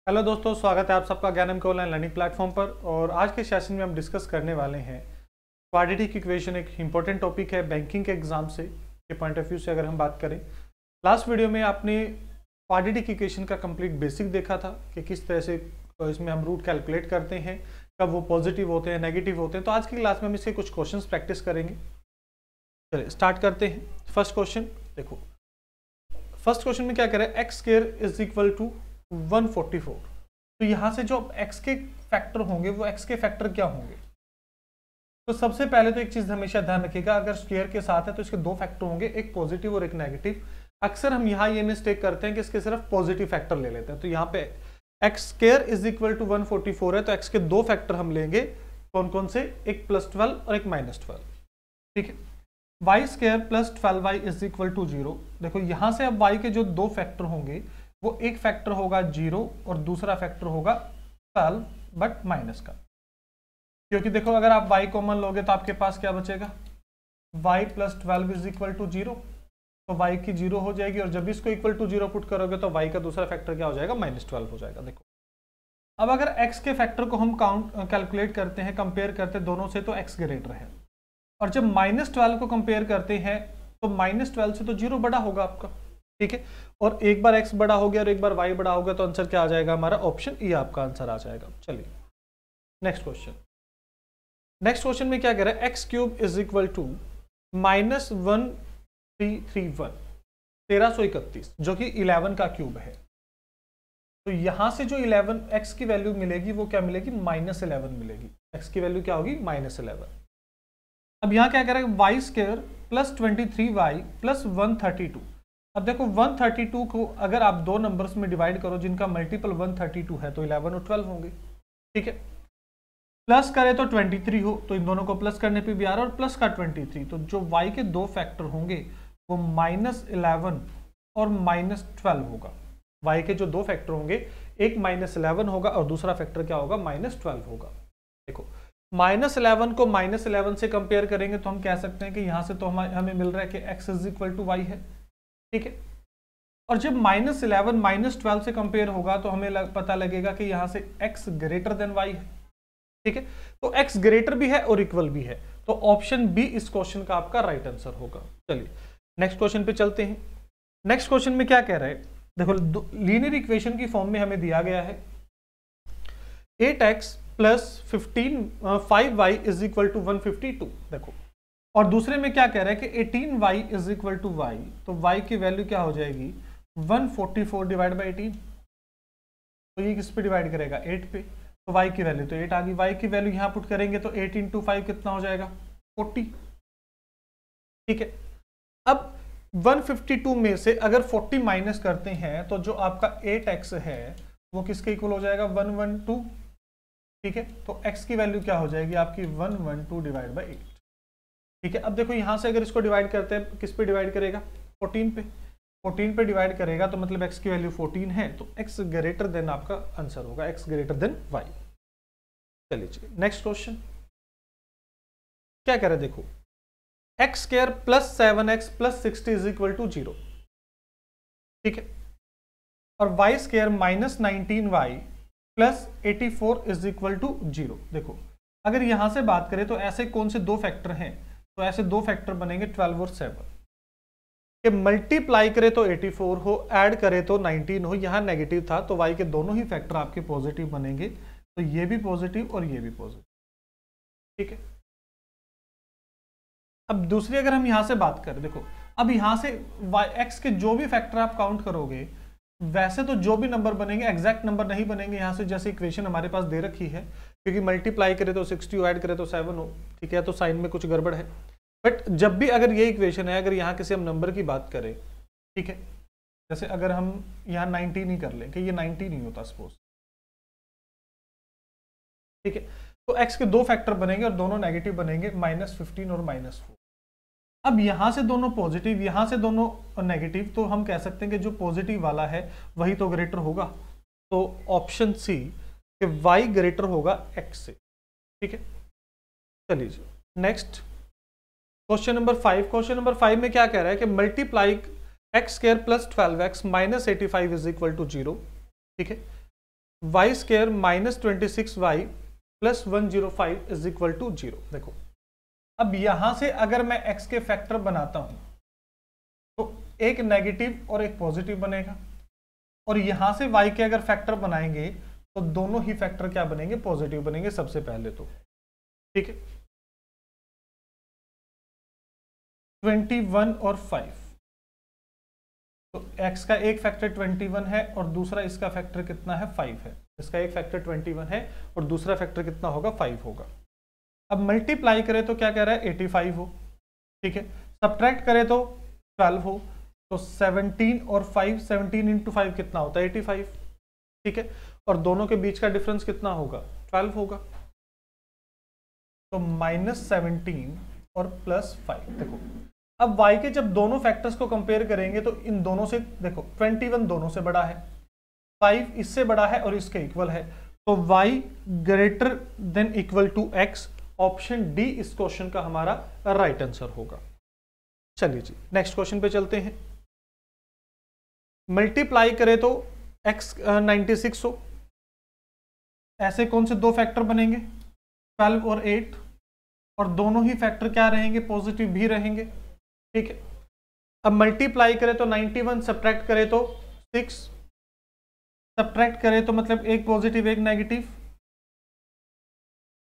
Hello दोस्तों, स्वागत है आप सबका ज्ञानम के ऑनलाइन लर्निंग प्लेटफॉर्म पर। और आज के सेशन में हम डिस्कस करने वाले हैं क्वाड्रेटिक इक्वेशन। एक इंपॉर्टेंट टॉपिक है बैंकिंग के एग्जाम से के पॉइंट ऑफ व्यू से। अगर हम बात करें, लास्ट वीडियो में आपने क्वाड्रेटिक इक्वेशन का कंप्लीट बेसिक देखा था कि किस तरह से इसमें हम रूट कैलकुलेट करते हैं, कब वो पॉजिटिव होते हैं, नेगेटिव होते हैं। तो आज की क्लास में हम इसके कुछ क्वेश्चन प्रैक्टिस करेंगे। चलिए स्टार्ट करते हैं। फर्स्ट क्वेश्चन देखो, फर्स्ट क्वेश्चन में क्या करें, x square is equal to 144। तो यहां से जो x के फैक्टर होंगे वो x के फैक्टर क्या होंगे। तो सबसे पहले तो एक चीज हमेशा ध्यान रखिएगा, अगर स्क्वायर के साथ है तो इसके दो फैक्टर होंगे, एक पॉजिटिव और एक नेगेटिव। अक्सर हम यहाँ ये मिस्टेक करते हैं कि इसके सिर्फ पॉजिटिव फैक्टर ले लेते हैं। तो यहाँ पे x square is equal to 144 है, तो x के दो फैक्टर हम लेंगे। कौन कौन से, एक +12 और एक -12। ठीक है, y square plus 12y is equal to 0। देखो यहां से अब y के जो दो फैक्टर होंगे वो एक फैक्टर होगा 0 और दूसरा फैक्टर होगा 12 बट माइनस का। क्योंकि देखो अगर आप y कॉमन लोगे तो आपके पास क्या बचेगा, y plus 12 is equal to 0। तो y की 0 हो जाएगी, और जब इसको इक्वल टू 0 पुट करोगे तो y का दूसरा फैक्टर क्या हो जाएगा, -12 हो जाएगा। देखो अब अगर x के फैक्टर को हम कैलकुलेट करते हैं, कंपेयर करते हैं दोनों से, तो x ग्रेटर है। और जब -12 को कंपेयर करते हैं तो -12 से तो 0 बड़ा होगा आपका। ठीक है, और एक बार x बड़ा हो गया और एक बार y बड़ा हो गया, तो आंसर क्या आ जाएगा हमारा, ऑप्शन ई आपका आंसर आ जाएगा। चलिए नेक्स्ट क्वेश्चन। नेक्स्ट क्वेश्चन में क्या कह रहा है, x cube is equal to -1331, 1331, जो कि 11 का क्यूब है। तो यहां से जो 11 x की वैल्यू मिलेगी वो क्या मिलेगी, -11 मिलेगी। x की वैल्यू क्या होगी, -11। अब यहां क्या कह रहा है, y square plus 23y plus 132। अब देखो 132 को अगर आप दो नंबर्स में डिवाइड करो जिनका मल्टीपल 132 है तो 11 और 12 होंगे। ठीक है, प्लस करे तो 23 हो, तो इन दोनों को प्लस करने पे भी आ रहा है, और प्लस का 23। तो जो y के दो फैक्टर होंगे वो -11 और -12 होगा। y के जो दो फैक्टर होंगे, एक -11 होगा और दूसरा फैक्टर क्या होगा, -12 होगा। देखो -11 को -11 से कंपेयर करेंगे तो हम कह सकते हैं कि यहां से तो हमें मिल रहा है कि x is equal to y है। ठीक है, और जब -11 -12 से कंपेयर होगा तो हमें पता लगेगा कि यहां से x ग्रेटर देन y है। ठीक है, तो x ग्रेटर भी है और इक्वल भी है, तो ऑप्शन बी इस क्वेश्चन का आपका राइट आंसर होगा। चलिए नेक्स्ट क्वेश्चन पे चलते हैं। नेक्स्ट क्वेश्चन में क्या कह रहा है, देखो लीनियर इक्वेशन की फॉर्म में हमें दिया गया है 8x plus 5y is equal to 152। देखो, और दूसरे में क्या कह रहा है कि 18y is equal to y, तो y की वैल्यू क्या हो जाएगी, 144 डिवाइड बाई 18। तो ये किस पे डिवाइड करेगा, 8 पे, तो y की वैल्यू तो 8 आ गई। y की वैल्यू यहां पुट करेंगे तो 8 इंटू 5 कितना हो जाएगा, 40। ठीक है, अब 152 में से अगर 40 माइनस करते हैं तो जो आपका 8x है वो किसके इक्वल हो जाएगा, 112। ठीक है, तो x की वैल्यू क्या हो जाएगी आपकी, 112 डिवाइड बाई 8। ठीक है, अब देखो यहां से अगर इसको डिवाइड करते हैं, किस पे डिवाइड करेगा, 14 पे। 14 पे डिवाइड करेगा तो मतलब x की वैल्यू 14 है, तो x ग्रेटर देन आपका आंसर होगा, x ग्रेटर देन y। चलिए नेक्स्ट क्वेश्चन क्या कह रहे हैं, देखो x square plus 7x plus 60 is equal to 0। ठीक है, और y square -19y plus 84 is equal to 0। देखो अगर यहां से बात करें तो ऐसे कौन से दो फैक्टर हैं, तो ऐसे दो फैक्टर बनेंगे 12 और 7 के, मल्टीप्लाई करे तो 84 हो, ऐड करे तो 19 हो। यहां नेगेटिव था तो y के दोनों ही फैक्टर आपके पॉजिटिव बनेंगे, तो ये भी पॉजिटिव और ये भी पॉजिटिव। ठीक है, अब दूसरी अगर हम यहां से बात करें, देखो अब यहां से x के जो भी फैक्टर आप काउंट करोगे, वैसे तो जो भी नंबर बनेंगे एग्जैक्ट नंबर नहीं बनेंगे यहां से, जैसे इक्वेशन हमारे पास दे रखी है, क्योंकि मल्टीप्लाई करे तो 60 ऐड करे तो 7 हो। ठीक है, तो साइन में कुछ गड़बड़ है, बट जब भी अगर ये इक्वेशन है, अगर यहाँ किसी हम नंबर की बात करें, ठीक है, जैसे अगर हम यहाँ 19 ही कर लें कि ये 19 नहीं होता सपोज। ठीक है, तो x के दो फैक्टर बनेंगे और दोनों नेगेटिव बनेंगे, -15 और -4। अब यहां से दोनों पॉजिटिव, यहां से दोनों नेगेटिव, तो हम कह सकते हैं कि जो पॉजिटिव वाला है वही तो ग्रेटर होगा। तो ऑप्शन सी कि y ग्रेटर होगा x से। ठीक है, चलिए next question number 5। Question number 5 में क्या कह रहा है कि multiply x square plus 12x minus 85 is equal to 0। ठीक है, y square minus 26y plus 105 is equal to 0। देखो अब यहां से अगर मैं x के फैक्टर बनाता हूं तो एक नेगेटिव और एक पॉजिटिव बनेगा, और यहां से y के अगर फैक्टर बनाएंगे तो दोनों ही फैक्टर क्या बनेंगे, पॉजिटिव बनेंगे सबसे पहले तो। ठीक है, 21 और 5, तो x का एक फैक्टर 21 है और दूसरा इसका फैक्टर कितना है, 5 है। इसका एक फैक्टर 21 है और दूसरा फैक्टर कितना होगा, 5 होगा। अब मल्टीप्लाई करें तो क्या कह रहा है, 85 हो। ठीक है, सब्ट्रैक्ट करें तो 12 हो, तो 17 और 5, 17 इंटू 5 कितना होता है, 85। ठीक है, और दोनों के बीच का डिफरेंस कितना होगा, 12 होगा। तो -17 और +5। देखो अब y के जब दोनों फैक्टर्स को कंपेयर करेंगे तो इन दोनों से, देखो 21 दोनों से बड़ा है, 5 इससे बड़ा है और इसके इक्वल है, तो y greater than equal to x। Option D इस क्वेश्चन का हमारा राइट आंसर होगा। चलिए जी नेक्स्ट क्वेश्चन पे चलते हैं। मल्टीप्लाई करें तो x 96 हो। ऐसे कौन से दो फैक्टर बनेंगे, 12 और 8, और दोनों ही फैक्टर क्या रहेंगे, पॉजिटिव भी रहेंगे। ठीक है, अब मल्टीप्लाई करें तो 91, सब्ट्रैक्ट करें तो 6, सब्ट्रैक्ट करें तो मतलब एक पॉजिटिव एक नेगेटिव,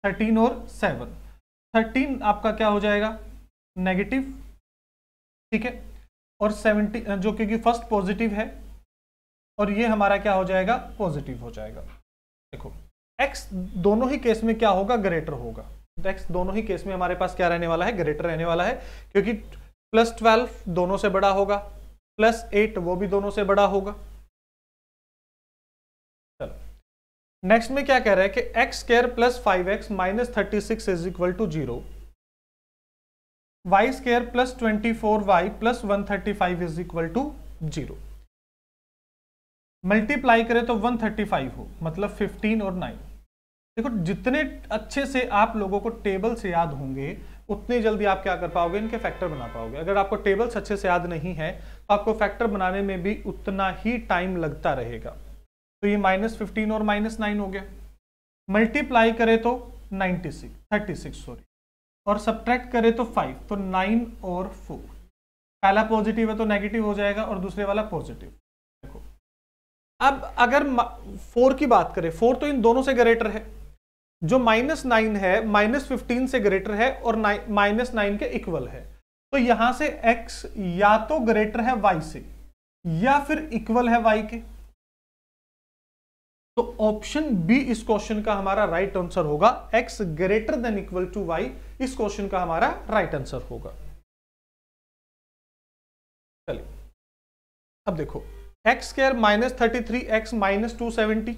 13 और 7, 13 आपका क्या हो जाएगा, नेगेटिव। ठीक है, और 70 जो क्योंकि फर्स्ट पॉजिटिव है और ये हमारा क्या हो जाएगा, पॉजिटिव हो जाएगा। देखो x दोनों ही केस में क्या होगा, ग्रेटर होगा। तो x दोनों ही केस में हमारे पास क्या रहने वाला है, ग्रेटर रहने वाला है, क्योंकि +12 दोनों से बड़ा होगा, +8 वो भी दोनों से बड़ा होगा। चलो नेक्स्ट में क्या कह रहा है कि x square plus 5x minus 36 is equal to 0, y square plus 24y plus 135 is equal to 0। Multiply करें तो 135 हो, मतलब 15 और 9। देखो जितने अच्छे से आप लोगों को टेबल से याद होंगे उतनी जल्दी आप क्या कर पाओगे, इनके फैक्टर बना पाओगे। अगर आपको टेबल्स अच्छे से याद नहीं है तो आपको फैक्टर बनाने में भी उतना ही टाइम लगता रहेगा। तो ये -15 और -9 हो गया। मल्टीप्लाई करें तो 36 सॉरी, और सब्ट्रैक्ट करें तो 5, तो 9 और 4। पहला पॉजिटिव है तो नेगेटिव हो जाएगा और दूसरे वाला पॉजिटिव। देखो अब अगर 4 की बात करें, 4 तो इन दोनों से ग्रेटर है, जो -9 है -15 से ग्रेटर है और -9 के इक्वल है। तो यहां से x या तो ग्रेटर है y से या फिर इक्वल है y के। तो ऑप्शन बी इस क्वेश्चन का हमारा राइट आंसर होगा, x greater than equal to y इस क्वेश्चन का हमारा राइट आंसर होगा। चलिए अब देखो x square -33x minus 270,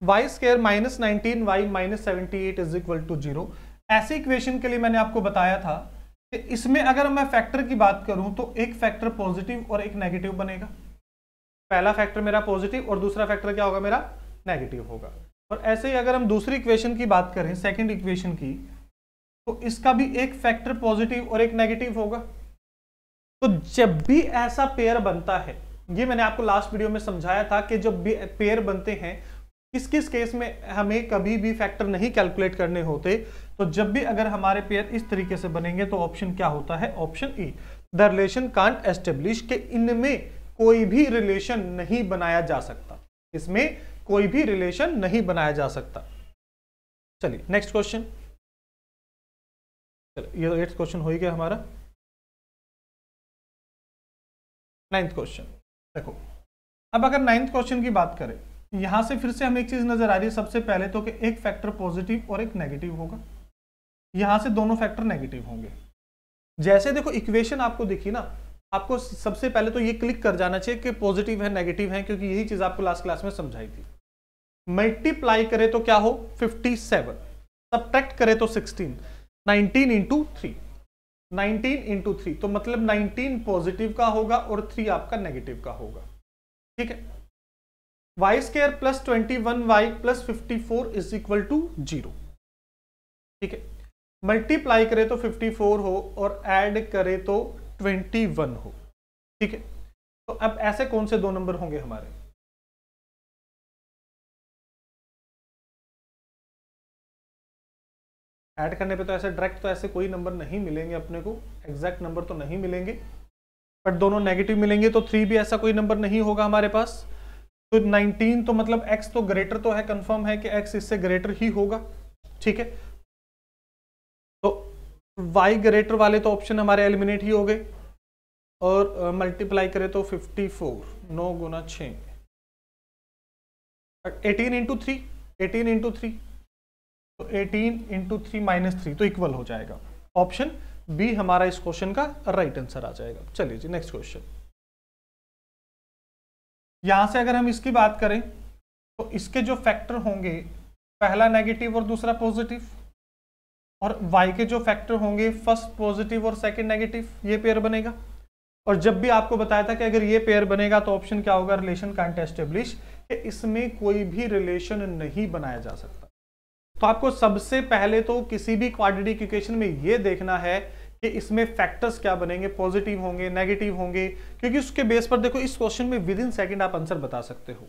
y square -19y minus 78 is equal to 0। ऐसे इक्वेशन के लिए मैंने आपको बताया था कि इसमें अगर मैं फैक्टर की बात करूं तो एक फैक्टर पॉजिटिव और एक नेगेटिव बनेगा। पहला फैक्टर मेरा पॉजिटिव और दूसरा फैक्टर क्या होगा, मेरा नेगेटिव होगा। और ऐसे ही अगर हम दूसरी इक्वेशन की बात करें, सेकंड इक्वेशन की, तो इसका भी एक फैक्टर पॉजिटिव और एक नेगेटिव होगा। तो जब भी ऐसा पेयर बनता है, ये मैंने आपको लास्ट वीडियो में समझाया था कि जब भी पेयर बनते हैं किस किस केस में हमें कभी भी फैक्टर नहीं कैलकुलेट करने होते। तो जब भी अगर हमारे पेयर इस तरीके से बनेंगे तो ऑप्शन क्या होता है, option E, the relation can't establish, के इनमें कोई भी रिलेशन नहीं बनाया जा सकता, इसमें कोई भी रिलेशन नहीं बनाया जा सकता। चलिए नेक्स्ट क्वेश्चन, ये 8th क्वेश्चन हो ही गया हमारा। 9th क्वेश्चन देखो, अब अगर 9th क्वेश्चन की बात करें, यहां से फिर से हमें एक चीज नजर आ रही है सबसे पहले तो कि एक फैक्टर पॉजिटिव और एक नेगेटिव होगा, यहां से दोनों फैक्टर नेगेटिव होंगे। जैसे देखो इक्वेशन आपको दिखी ना, आपको सबसे पहले तो ये क्लिक कर जाना चाहिए कि पॉजिटिव है नेगेटिव है, क्योंकि यही चीज आपको लास्ट क्लास में समझाई थी। मल्टीप्लाई करें तो क्या हो, 57, सब्ट्रैक्ट करें तो 16, 19 इंटू 3, 19 इंटू 3, तो मतलब 19 पॉजिटिव का होगा और 3 आपका नेगेटिव का होगा। ठीक है, y square plus 21y plus 54 is equal to 0। ठीक है, मल्टीप्लाई करे तो 54 हो और ऐड करे तो 21 हो। ठीक है, तो अब ऐसे कौन से दो नंबर होंगे हमारे, ऐड करने पे तो ऐसे डायरेक्ट तो ऐसे कोई नंबर नहीं मिलेंगे अपने को, एग्जैक्ट नंबर तो नहीं मिलेंगे, बट दोनों नेगेटिव मिलेंगे। तो 3 भी ऐसा कोई नंबर नहीं होगा हमारे पास। तो 19 तो मतलब x तो ग्रेटर तो है, कंफर्म है कि x इससे ग्रेटर ही होगा, ठीक है। तो y ग्रेटर वाले तो ऑप्शन हमारे एलिमिनेट ही हो गए, और मल्टीप्लाई करें तो 54, 9 गुना 6, 18 इंटू 3, 18 इंटू 3, तो 18 इंटू 3 माइनस 3 तो इक्वल हो जाएगा। ऑप्शन बी हमारा इस क्वेश्चन का राइट आंसर आ जाएगा। चलिए जी नेक्स्ट क्वेश्चन। यहां से अगर हम इसकी बात करें तो इसके जो फैक्टर होंगे, पहला नेगेटिव और दूसरा पॉजिटिव, और y के जो फैक्टर होंगे फर्स्ट पॉजिटिव और सेकंड नेगेटिव, ये पेयर बनेगा। और जब भी आपको बताया था कि अगर ये पेयर बनेगा तो ऑप्शन क्या होगा, रिलेशन कांट एस्टेब्लिश, कि इसमें कोई भी रिलेशन नहीं बनाया जा सकता। तो आपको सबसे पहले तो किसी भी क्वाड्रेटिक इक्वेशन में ये देखना है कि इसमें फैक्टर्स क्या बनेंगे, पॉजिटिव होंगे, नेगेटिव होंगे, क्योंकि उसके बेस पर देखो इस क्वेश्चन में विद इन सेकंड आप आंसर बता सकते हो।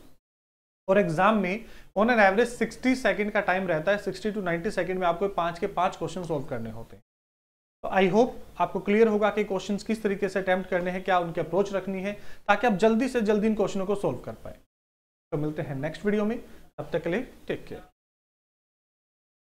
और एग्जाम में ऑन एन एवरेज 60 सेकंड का टाइम रहता है, 60 to 90 सेकंड में आपको 5 के 5 क्वेश्चन सोल्व करने होते हैं। तो आई होप आपको क्लियर होगा कि क्वेश्चंस किस तरीके से अटेम्प्ट करने हैं, क्या उनकी अप्रोच रखनी है, ताकि आप जल्दी से जल्दी इन क्वेश्चनों को सोल्व कर पाए। तो मिलते हैं नेक्स्ट वीडियो में, तब तक के लिए टेक केयर।